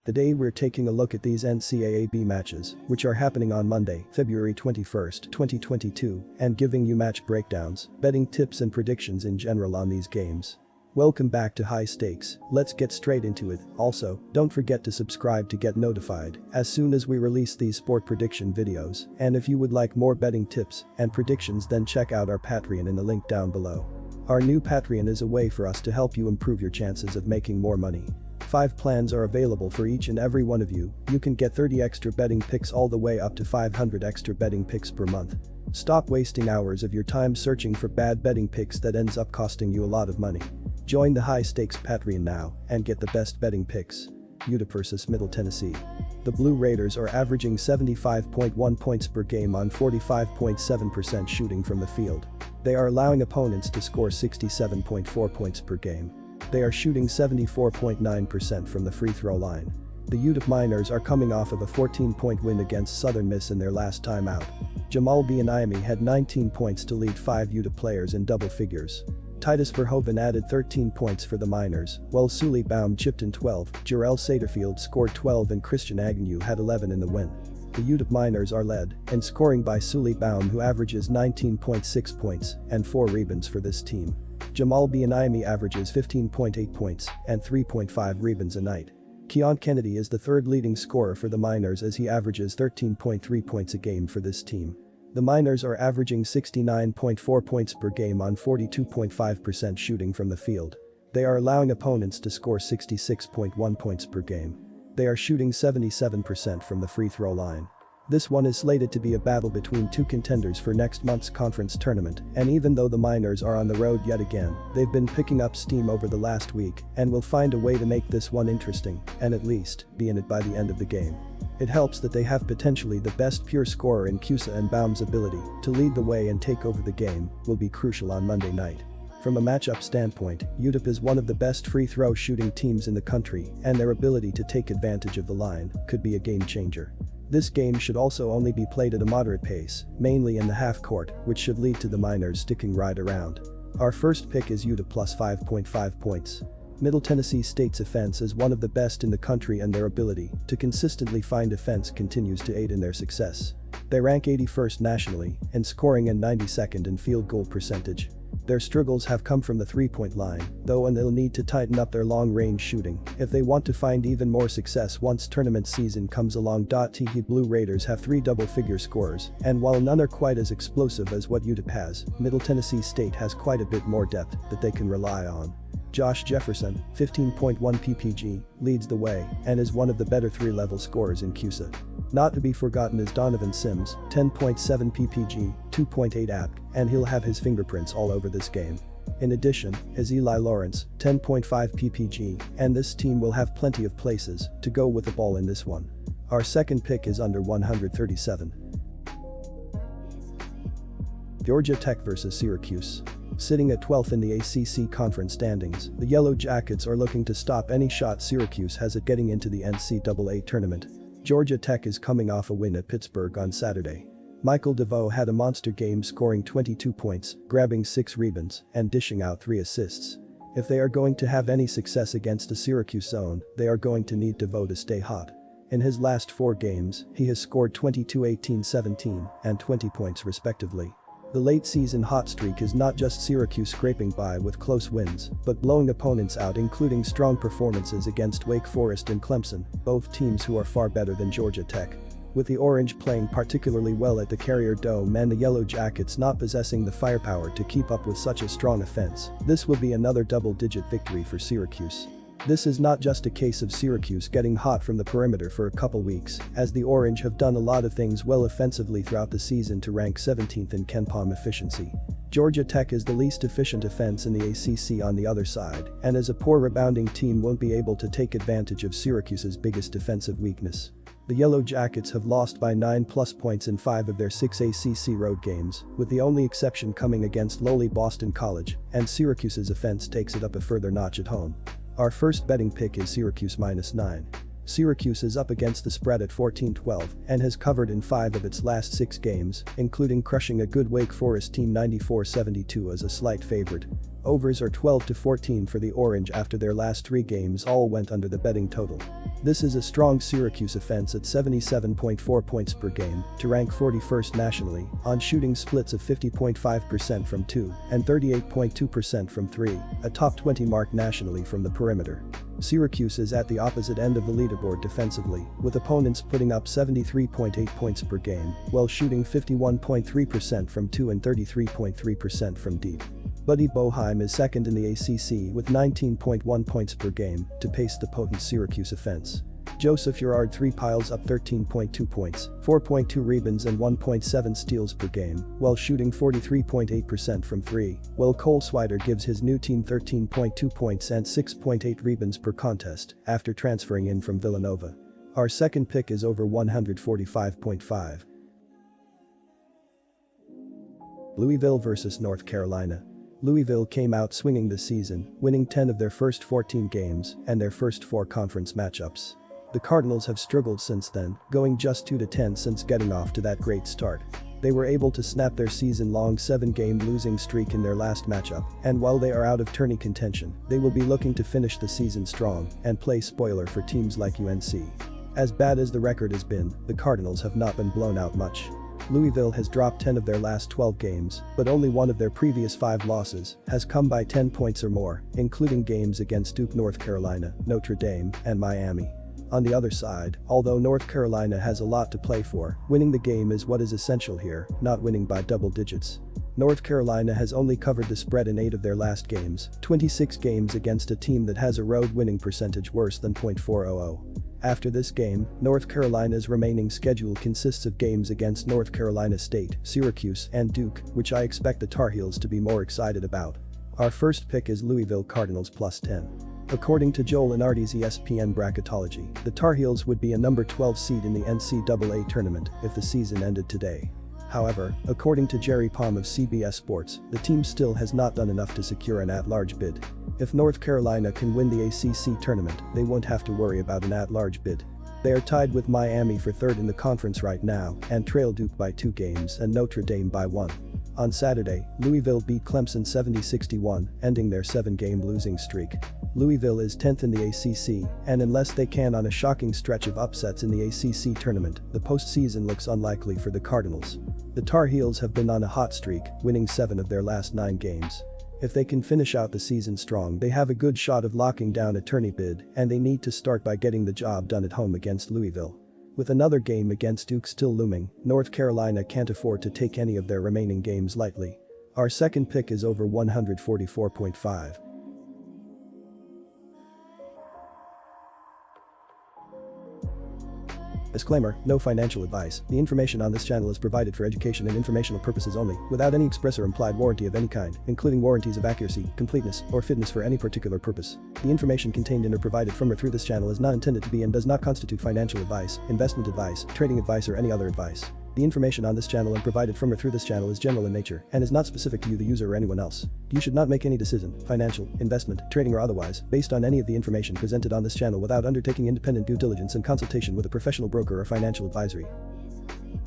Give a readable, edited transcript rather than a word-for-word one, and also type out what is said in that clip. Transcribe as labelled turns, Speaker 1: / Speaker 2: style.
Speaker 1: Today we're taking a look at these NCAAB matches, which are happening on Monday, February 21st, 2022, and giving you match breakdowns, betting tips and predictions in general on these games. Welcome back to High Stakes, let's get straight into it. Also, don't forget to subscribe to get notified as soon as we release these sport prediction videos, and if you would like more betting tips and predictions, then check out our Patreon in the link down below. Our new Patreon is a way for us to help you improve your chances of making more money. 5 plans are available for each and every one of you. You can get 30 extra betting picks all the way up to 500 extra betting picks per month. Stop wasting hours of your time searching for bad betting picks that ends up costing you a lot of money. Join the High Stakes Patreon now and get the best betting picks. UTEP vs Middle Tennessee. The Blue Raiders are averaging 75.1 points per game on 45.7% shooting from the field. They are allowing opponents to score 67.4 points per game. They are shooting 74.9% from the free throw line. The UTEP Miners are coming off of a 14-point win against Southern Miss in their last time out. Jamal Bieniemy had 19 points to lead 5 UTEP players in double figures. Titus Verhoeven added 13 points for the Miners, while Sully Baum chipped in 12, Jarrell Satterfield scored 12 and Christian Agnew had 11 in the win. The UTEP Miners are led in scoring by Sully Baum, who averages 19.6 points and 4 rebounds for this team. Jamal Bieniemy averages 15.8 points and 3.5 rebounds a night. Keon Kennedy is the third leading scorer for the Miners as he averages 13.3 points a game for this team. The Miners are averaging 69.4 points per game on 42.5% shooting from the field. They are allowing opponents to score 66.1 points per game. They are shooting 77% from the free throw line. This one is slated to be a battle between 2 contenders for next month's conference tournament, and even though the Miners are on the road yet again, they've been picking up steam over the last week and will find a way to make this one interesting and at least be in it by the end of the game. It helps that they have potentially the best pure scorer in Cusa, and Baum's ability to lead the way and take over the game will be crucial on Monday night. From a matchup standpoint, UTEP is one of the best free throw shooting teams in the country, and their ability to take advantage of the line could be a game changer. This game should also only be played at a moderate pace, mainly in the half court, which should lead to the Miners sticking right around. Our first pick is UTEP plus 5.5 points. Middle Tennessee State's offense is one of the best in the country, and their ability to consistently find offense continues to aid in their success. They rank 81st nationally in scoring and 92nd in field goal percentage. Their struggles have come from the three-point line, though, and they'll need to tighten up their long-range shooting if they want to find even more success once tournament season comes along. The Blue Raiders have 3 double-figure scorers, and while none are quite as explosive as what UTEP has, Middle Tennessee State has quite a bit more depth that they can rely on. Josh Jefferson, 15.1 ppg, leads the way and is one of the better 3-level scorers in CUSA. Not to be forgotten is Donovan Sims, 10.7 ppg, 2.8 apt, and he'll have his fingerprints all over this game. In addition is Eli Lawrence, 10.5 ppg, and this team will have plenty of places to go with the ball in this one. Our second pick is under 137. Georgia Tech vs Syracuse. Sitting at 12th in the ACC conference standings, the Yellow Jackets are looking to stop any shot Syracuse has at getting into the NCAA tournament. Georgia Tech is coming off a win at Pittsburgh on Saturday. Michael DeVoe had a monster game, scoring 22 points, grabbing 6 rebounds, and dishing out 3 assists. If they are going to have any success against a Syracuse zone, they are going to need DeVoe to stay hot. In his last 4 games, he has scored 22, 18, 17, and 20 points respectively. The late-season hot streak is not just Syracuse scraping by with close wins, but blowing opponents out, including strong performances against Wake Forest and Clemson, both teams who are far better than Georgia Tech. With the Orange playing particularly well at the Carrier Dome and the Yellow Jackets not possessing the firepower to keep up with such a strong offense, this will be another double-digit victory for Syracuse. This is not just a case of Syracuse getting hot from the perimeter for a couple weeks, as the Orange have done a lot of things well offensively throughout the season to rank 17th in KenPom efficiency. Georgia Tech is the least efficient offense in the ACC on the other side, and as a poor rebounding team won't be able to take advantage of Syracuse's biggest defensive weakness. The Yellow Jackets have lost by 9+ points in 5 of their 6 ACC road games, with the only exception coming against lowly Boston College, and Syracuse's offense takes it up a further notch at home. Our first betting pick is Syracuse -9. Syracuse is up against the spread at 14-12 and has covered in 5 of its last 6 games, including crushing a good Wake Forest team 94-72 as a slight favorite. Overs are 12-14 for the Orange after their last 3 games all went under the betting total. This is a strong Syracuse offense at 77.4 points per game to rank 41st nationally on shooting splits of 50.5% from 2 and 38.2% from 3, a top 20 mark nationally from the perimeter. Syracuse is at the opposite end of the leaderboard defensively, with opponents putting up 73.8 points per game while shooting 51.3% from 2 and 33.3% from deep. Buddy Boeheim is second in the ACC with 19.1 points per game to pace the potent Syracuse offense. Joseph Girard 3 piles up 13.2 points, 4.2 rebounds and 1.7 steals per game while shooting 43.8% from 3, while Cole Swider gives his new team 13.2 points and 6.8 rebounds per contest after transferring in from Villanova. Our second pick is over 145.5. Louisville vs North Carolina. Louisville came out swinging this season, winning 10 of their first 14 games and their first 4 conference matchups. The Cardinals have struggled since then, going just 2-10 since getting off to that great start. They were able to snap their season-long 7-game losing streak in their last matchup, and while they are out of tourney contention, they will be looking to finish the season strong and play spoiler for teams like UNC. As bad as the record has been, the Cardinals have not been blown out much. Louisville has dropped 10 of their last 12 games, but only one of their previous 5 losses has come by 10 points or more, including games against Duke, North Carolina, Notre Dame, and Miami. On the other side, although North Carolina has a lot to play for, winning the game is what is essential here, not winning by double digits. North Carolina has only covered the spread in 8 of their last games, 26 games against a team that has a road winning percentage worse than .400. After this game, North Carolina's remaining schedule consists of games against North Carolina State, Syracuse, and Duke, which I expect the Tar Heels to be more excited about. Our first pick is Louisville Cardinals +10. According to Joel Lenardi's ESPN bracketology, the Tar Heels would be a number 12 seed in the NCAA tournament if the season ended today. However, according to Jerry Palm of CBS Sports, the team still has not done enough to secure an at-large bid. If North Carolina can win the ACC tournament, they won't have to worry about an at-large bid. They are tied with Miami for 3rd in the conference right now and trail Duke by 2 games and Notre Dame by 1. On Saturday, Louisville beat Clemson 70-61, ending their 7-game losing streak. Louisville is 10th in the ACC, and unless they can on a shocking stretch of upsets in the ACC tournament, the postseason looks unlikely for the Cardinals. The Tar Heels have been on a hot streak, winning 7 of their last 9 games. If they can finish out the season strong, they have a good shot of locking down a tourney bid, and they need to start by getting the job done at home against Louisville. With another game against Duke still looming, North Carolina can't afford to take any of their remaining games lightly. Our second pick is over 144.5. Disclaimer, no financial advice. The information on this channel is provided for education and informational purposes only, without any express or implied warranty of any kind, including warranties of accuracy, completeness, or fitness for any particular purpose. The information contained in or provided from or through this channel is not intended to be and does not constitute financial advice, investment advice, trading advice, or any other advice. The information on this channel and provided from or through this channel is general in nature and is not specific to you, the user, or anyone else. You should not make any decision, financial, investment, trading, or otherwise, based on any of the information presented on this channel without undertaking independent due diligence and consultation with a professional broker or financial advisory.